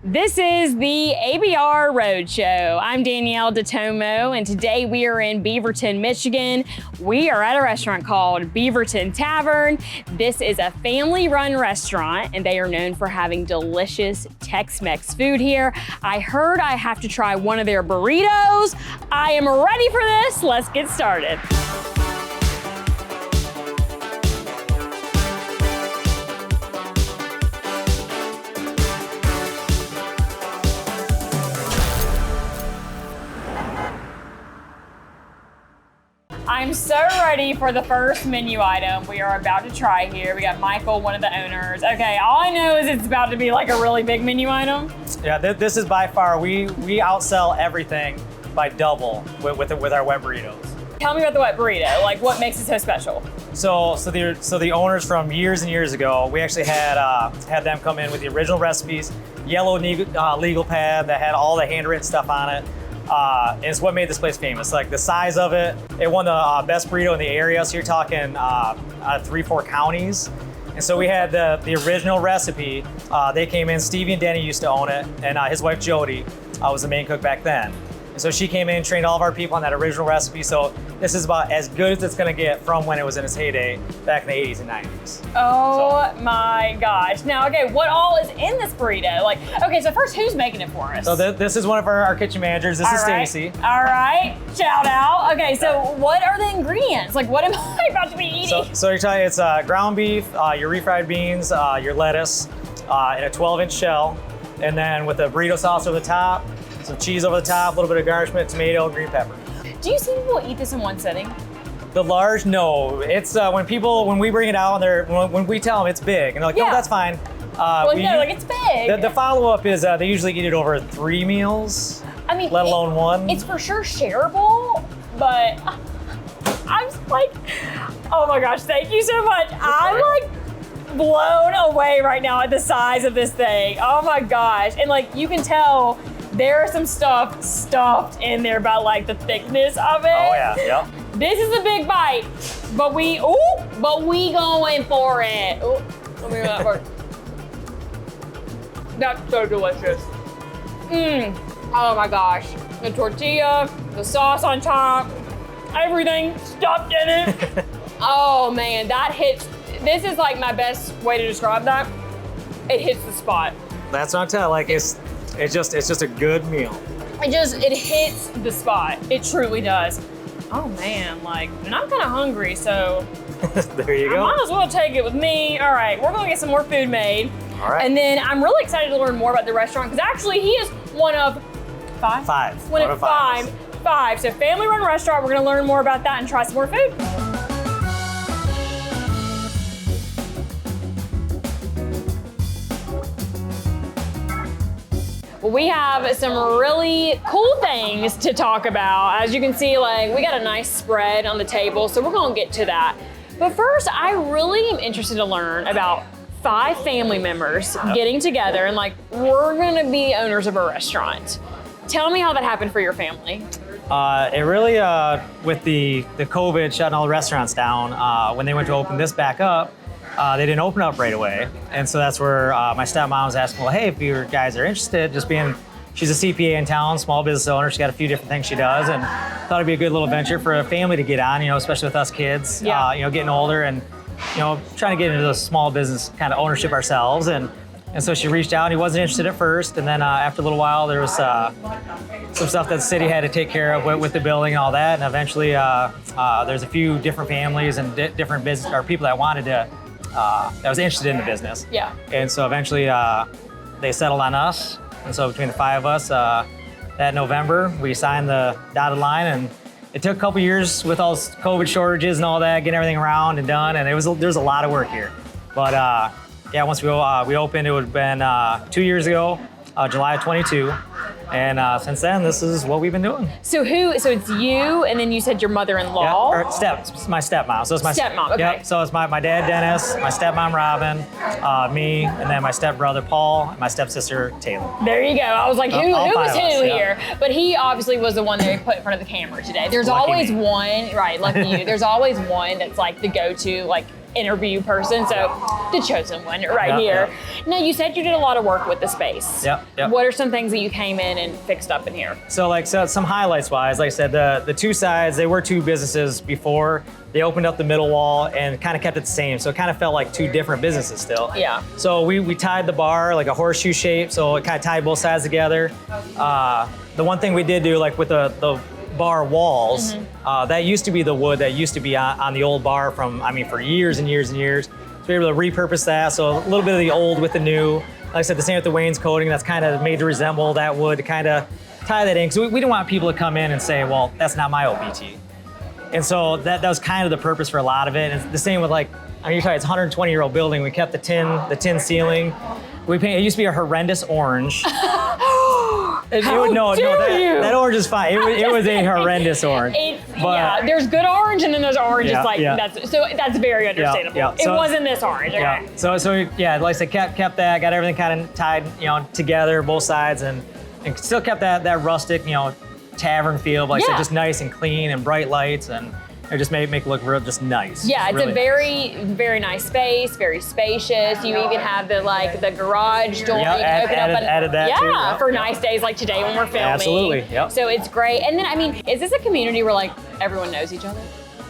This is the ABR Roadshow. I'm Danyel DeTomo, and today we are in Beaverton, Michigan. We are at a restaurant called Beaverton Tavern. This is a family-run restaurant, and they are known for having delicious Tex-Mex food here. I heard I have to try one of their burritos. I am ready for this. Let's get started. I'm so ready for the first menu item we are about to try here. We got Michael, one of the owners. Okay, all I know is it's about to be like a really big menu item. Yeah, this is by far, we outsell everything by double with our wet burritos. Tell me about the wet burrito. Like, what makes it so special? So the owners from years and years ago, we actually had them come in with the original recipes, yellow legal pad that had all the handwritten stuff on it. And it's what made this place famous. Like the size of it, it won the best burrito in the area. So you're talking 3-4 counties. And so we had the original recipe. They came in, Stevie and Danny used to own it. And his wife Jody was the main cook back then. And so she came in, trained all of our people on that original recipe. So this is about as good as it's gonna get from when it was in its heyday back in the 80s and 90s. Oh my gosh. Now, okay, what all is in this burrito? Like, okay, so first, who's making it for us? So this is one of our kitchen managers. This is Stacy. All right, shout out. Okay, so what are the ingredients? Like, what am I about to be eating? So you're telling it's ground beef, your refried beans, your lettuce, in a 12-inch shell, and then with a burrito sauce over the top, some cheese over the top, a little bit of garnishment, tomato, green pepper. Do you see people eat this in one sitting? The large, no. It's when we bring it out, when we tell them it's big, and they're like, no, that's fine. It's big. The follow-up is they usually eat it over 3 meals, I mean, let alone one. It's for sure shareable, but I'm like, oh my gosh, thank you so much. I'm like blown away right now at the size of this thing. Oh my gosh. And like, you can tell there's some stuff stuffed in there about like the thickness of it. Oh yeah, yeah. This is a big bite, but we going for it. Ooh, let me do that first. That's so delicious. Oh my gosh. The tortilla, the sauce on top, everything stuffed in it. Oh man, that hits. This is like my best way to describe that. It hits the spot. That's what I'm telling you, like it's just a good meal. It hits the spot. It truly does. Oh man, and I'm kind of hungry, so there you go. I might as well take it with me. All right, we're gonna get some more food made. All right. And then I'm really excited to learn more about the restaurant because actually he is one of five. One of five. So family-run restaurant. We're gonna learn more about that and try some more food. We have some really cool things to talk about. As you can see, we got a nice spread on the table, so we're gonna get to that. But first, I really am interested to learn about 5 family members getting together and we're gonna be owners of a restaurant. Tell me how that happened for your family. It really, with the COVID shutting all the restaurants down, when they went to open this back up, they didn't open up right away. And so that's where my stepmom was asking, well, hey, if you guys are interested, she's a CPA in town, small business owner. She's got a few different things she does, and thought it'd be a good little venture for a family to get on, especially with us kids, getting older and, trying to get into the small business kind of ownership ourselves. And so she reached out, and he wasn't interested at first. And then after a little while, there was some stuff that the city had to take care of with the building and all that. And eventually there's a few different families and different business or people that wanted to, that was interested in the business. Yeah. And so eventually they settled on us. And so between the 5 of us, that November, we signed the dotted line, and it took a couple years with all this COVID shortages and all that, getting everything around and done. And there's a lot of work here. But once we opened, it would have been 2 years ago, July of 22. And since then, this is what we've been doing. So it's you, and then you said your mother-in-law? Yeah, my stepmom. So it's my stepmom, okay. Yep, so it's my dad, Dennis, my stepmom, Robin, me, and then my stepbrother, Paul, and my stepsister, Taylor. There you go. I was like, who was who here? Yeah. But he obviously was the one that we put in front of the camera today. There's Lucky always me. one, right, lucky you. There's always one that's like the go-to, like interview person, so the chosen one right here. Now, you said you did a lot of work with the space. Yep. What are some things that you came in and fixed up in here? So some highlights wise, like I said, the two sides, they were two businesses before. They opened up the middle wall and kind of kept it the same. So it kind of felt like two different businesses still. Yeah. So we tied the bar like a horseshoe shape, so it kind of tied both sides together. The one thing we did do, like with the bar walls, that used to be the wood that used to be on the old bar for years and years and years. So we were able to repurpose that, so a little bit of the old with the new. Like I said, the same with the wainscoting, that's kind of made to resemble that wood to kind of tie that in. Because we didn't want people to come in and say, well, that's not my OBT. And so that was kind of the purpose for a lot of it. And the same with you're talking, it's a 120-year-old building. We kept the tin ceiling. It used to be a horrendous orange. That orange is fine. It was a horrendous orange. There's good orange and then there's orange. Yeah, that's very understandable. Yeah. It wasn't this orange. Okay. Yeah. So like I said, kept that, got everything kind of tied, together, both sides, and still kept that rustic, tavern feel. But like I said, just nice and clean and bright lights, and it just make it look real just nice. Yeah, it's really a very, very nice space, very spacious. You even have the garage door. Added that too. For nice days like today when we're filming. Absolutely, yep. So it's great. And then, is this a community where everyone knows each other?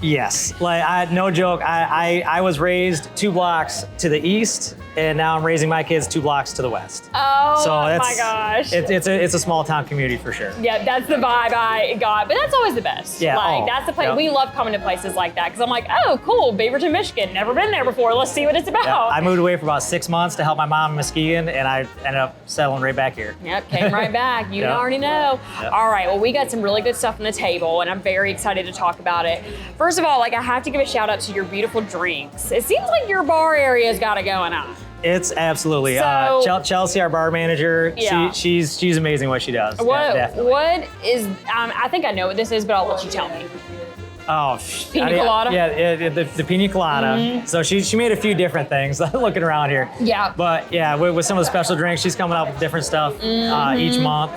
Yes, no joke. I was raised 2 blocks to the east, and now I'm raising my kids 2 blocks to the west. Oh, so my gosh! It's a small town community for sure. Yeah, that's the vibe I got, but that's always the best. Yeah, that's the place. Yep. We love coming to places like that because I'm like, oh, cool, Beaverton, Michigan. Never been there before. Let's see what it's about. Yeah, I moved away for about 6 months to help my mom in Muskegon, and I ended up settling right back here. Yep, came right back. You already know. Yep. All right, well, we got some really good stuff on the table, and I'm very excited to talk about it. First of all, I have to give a shout out to your beautiful drinks. It seems like your bar area's got it going on. It's absolutely. Chelsea, our bar manager, she's amazing what she does. What is, I think I know what this is, but I'll let you tell me. Oh, pina colada? Yeah, the pina colada. Mm-hmm. So she made a few different things looking around here. Yeah. But yeah, with some of the special drinks, she's coming up with different stuff each month.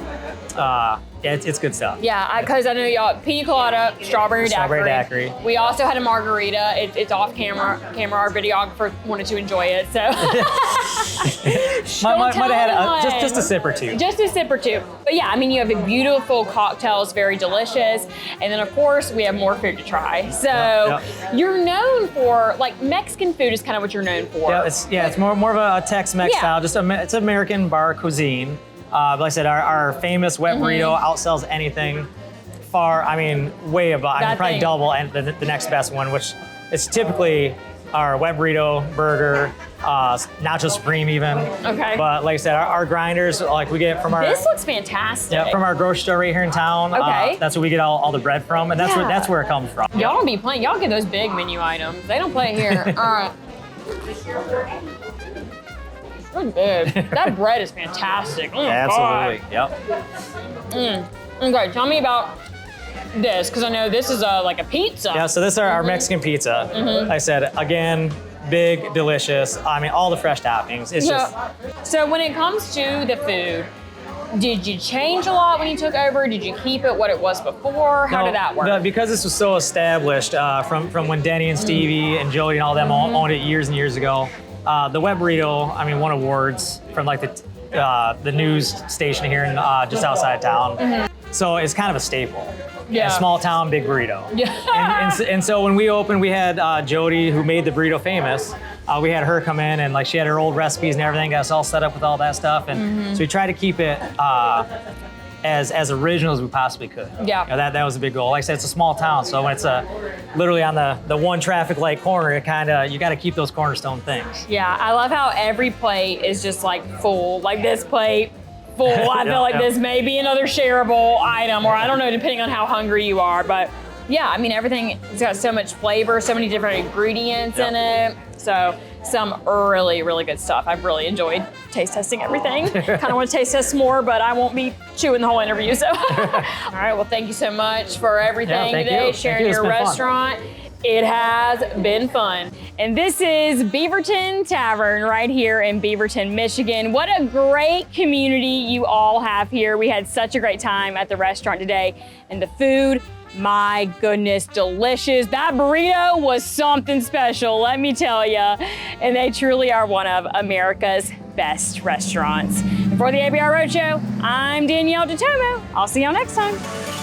It's good stuff. Yeah, because I know y'all, pina colada, strawberry daiquiri. We also had a margarita. It's off camera. Our videographer wanted to enjoy it, so. might have had just a sip or two. Just a sip or two. But yeah, you have a beautiful cocktails, very delicious. And then of course, we have more food to try. So you're known for, Mexican food is kind of what you're known for. Yeah, it's more of a Tex-Mex style. It's American bar cuisine. Like I said, our famous wet burrito outsells anything far, way above, probably double and the next best one, which is typically our wet burrito, burger, nacho supreme even. Okay. But like I said, our grinders, we get from our... This looks fantastic. Yeah, from our grocery store right here in town. Okay. That's where we get all the bread from, and that's where it comes from. Y'all don't be playing, y'all get those big menu items. They don't play here. All right. Good. That bread is fantastic. Oh, absolutely. God. Yep. Okay, tell me about this, because I know this is a pizza. Yeah, so this is our Mexican pizza. Like I said, again, big, delicious. All the fresh toppings. It's just... So when it comes to the food, did you change a lot when you took over? Did you keep it what it was before? How did that work? Because this was so established from when Denny and Stevie and Jody and all them owned it years and years ago. The wet burrito, won awards from the news station here in just outside of town. So it's kind of a staple. Yeah. A small town, big burrito. Yeah. And so when we opened, we had Jody, who made the burrito famous. We had her come in and she had her old recipes and everything, got us all set up with all that stuff. And so we tried to keep it as original as we possibly could. Yeah. That was a big goal. Like I said, it's a small town, so when it's literally on the one traffic light corner, you got to keep those cornerstone things. Yeah, I love how every plate is just full. This plate, full. I feel like this may be another shareable item, or I don't know, depending on how hungry you are. But yeah, everything's got so much flavor, so many different ingredients in it. So some really, really good stuff. I've really enjoyed taste testing everything. Kind of want to taste test more, but I won't be chewing the whole interview. So, all right. Well, thank you so much for everything today, sharing your restaurant. It has been fun. And this is Beaverton Tavern right here in Beaverton, Michigan. What a great community you all have here. We had such a great time at the restaurant today, and the food My goodness, delicious. That burrito was something special, let me tell you. And they truly are one of America's best restaurants. And for the ABR Roadshow, I'm Danyel DeTomo. I'll see y'all next time.